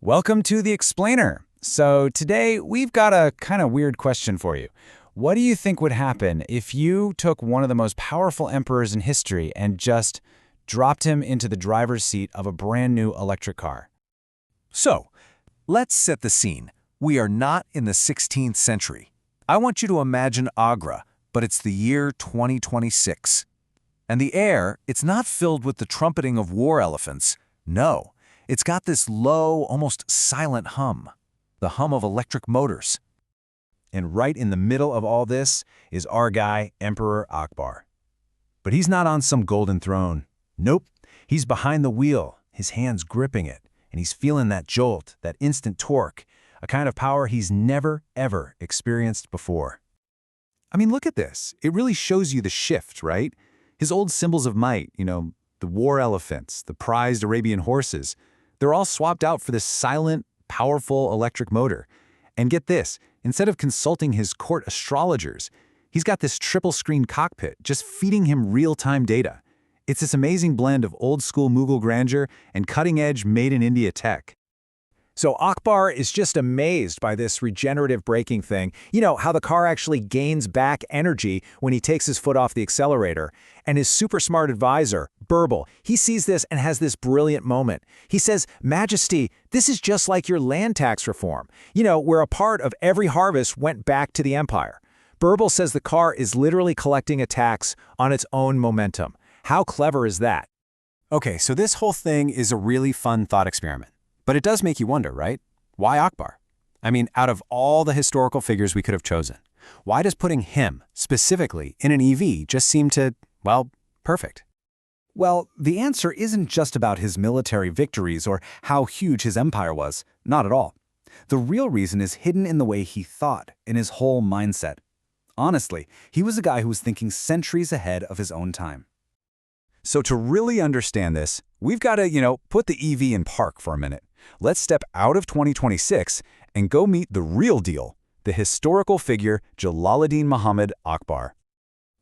Welcome to the Explainer. So today we've got a kind of weird question for you. What do you think would happen if you took one of the most powerful emperors in history and just dropped him into the driver's seat of a brand new electric car? So, let's set the scene. We are not in the 16th century. I want you to imagine Agra, but it's the year 2026. And the air, it's not filled with the trumpeting of war elephants. No, it's got this low, almost silent hum. The hum of electric motors. And right in the middle of all this is our guy, Emperor Akbar. But he's not on some golden throne. Nope, he's behind the wheel, his hands gripping it, and he's feeling that jolt, that instant torque, a kind of power he's never, ever experienced before. I mean, look at this. It really shows you the shift, right? His old symbols of might, the war elephants, the prized Arabian horses, they're all swapped out for this silent, powerful electric motor. And get this, instead of consulting his court astrologers, he's got this triple-screen cockpit just feeding him real-time data. It's this amazing blend of old-school Mughal grandeur and cutting-edge made-in-India tech. So Akbar is just amazed by this regenerative braking thing. You know, how the car actually gains back energy when he takes his foot off the accelerator. And his super smart advisor, Birbal, he sees this and has this brilliant moment. He says, "Majesty, this is just like your land tax reform, where a part of every harvest went back to the empire." Birbal says the car is literally collecting a tax on its own momentum. How clever is that? Okay, so this whole thing is a really fun thought experiment. But it does make you wonder, right? Why Akbar? I mean, out of all the historical figures we could have chosen, why does putting him, specifically, in an EV just seem to, well, perfect? Well, the answer isn't just about his military victories or how huge his empire was. Not at all. The real reason is hidden in the way he thought, in his whole mindset. Honestly, he was a guy who was thinking centuries ahead of his own time. So to really understand this, we've got to, put the EV in park for a minute. Let's step out of 2026 and go meet the real deal, the historical figure Jalaluddin Muhammad Akbar.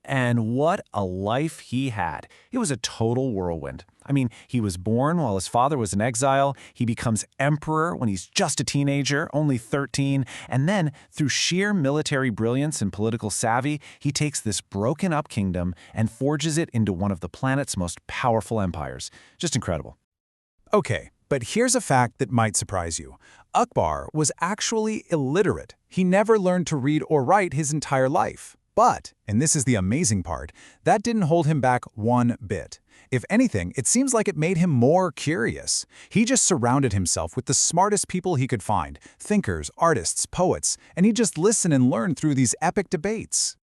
And what a life he had. It was a total whirlwind. I mean, he was born while his father was in exile. He becomes emperor when he's just a teenager, only 13. And then, through sheer military brilliance and political savvy, he takes this broken-up kingdom and forges it into one of the planet's most powerful empires. Just incredible. Okay, but here's a fact that might surprise you. Akbar was actually illiterate. He never learned to read or write his entire life. But, and this is the amazing part, that didn't hold him back one bit. If anything, it seems like it made him more curious. He just surrounded himself with the smartest people he could find, thinkers, artists, poets, and he'd just listen and learn through these epic debates.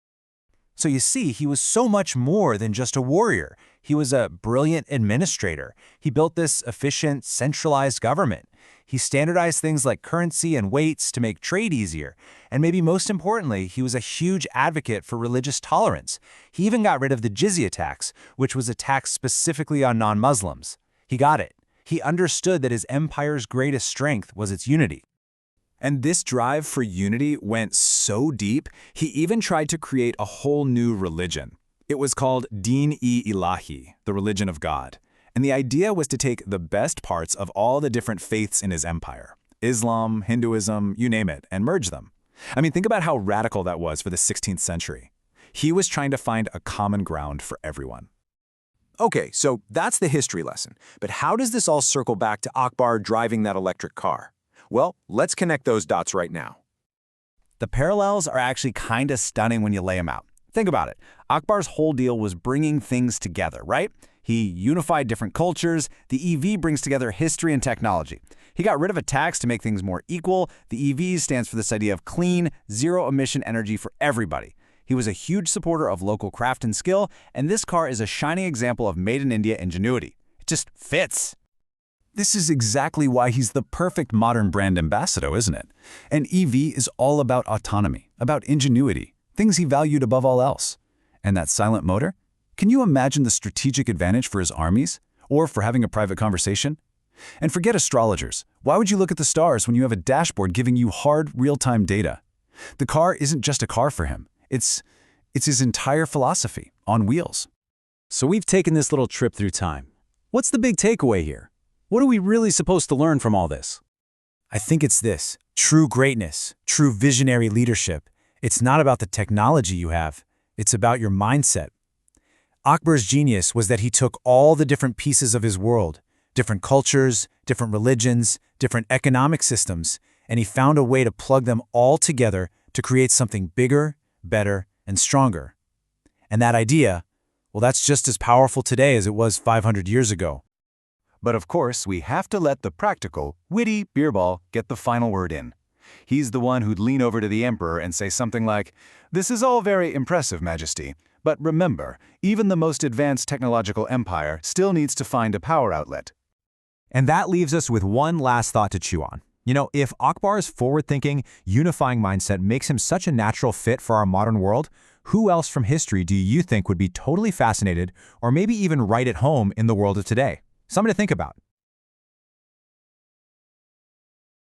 So you see, he was so much more than just a warrior. He was a brilliant administrator. He built this efficient, centralized government. He standardized things like currency and weights to make trade easier. And maybe most importantly, he was a huge advocate for religious tolerance. He even got rid of the jizya tax, which was a tax specifically on non-Muslims. He got it. He understood that his empire's greatest strength was its unity. And this drive for unity went so deep, he even tried to create a whole new religion. It was called Din-e-Ilahi, the religion of God. And the idea was to take the best parts of all the different faiths in his empire, Islam, Hinduism, you name it, and merge them. I mean, think about how radical that was for the 16th century. He was trying to find a common ground for everyone. Okay, so that's the history lesson. But how does this all circle back to Akbar driving that electric car? Well, let's connect those dots right now. The parallels are actually kind of stunning when you lay them out. Think about it. Akbar's whole deal was bringing things together, right? He unified different cultures. The EV brings together history and technology. He got rid of a tax to make things more equal. The EV stands for this idea of clean, zero-emission energy for everybody. He was a huge supporter of local craft and skill, and this car is a shining example of made-in-India ingenuity. It just fits. This is exactly why he's the perfect modern brand ambassador, isn't it? An EV is all about autonomy, about ingenuity, things he valued above all else. And that silent motor? Can you imagine the strategic advantage for his armies? Or for having a private conversation? And forget astrologers. Why would you look at the stars when you have a dashboard giving you hard, real-time data? The car isn't just a car for him. It's his entire philosophy, on wheels. So we've taken this little trip through time. What's the big takeaway here? What are we really supposed to learn from all this? I think it's this: true greatness, true visionary leadership. It's not about the technology you have, it's about your mindset. Akbar's genius was that he took all the different pieces of his world, different cultures, different religions, different economic systems, and he found a way to plug them all together to create something bigger, better, and stronger. And that idea, well, that's just as powerful today as it was 500 years ago. But of course, we have to let the practical, witty Birbal get the final word in. He's the one who'd lean over to the emperor and say something like, "This is all very impressive, Majesty. But remember, even the most advanced technological empire still needs to find a power outlet." And that leaves us with one last thought to chew on. If Akbar's forward-thinking, unifying mindset makes him such a natural fit for our modern world, who else from history do you think would be totally fascinated or maybe even right at home in the world of today? Something to think about.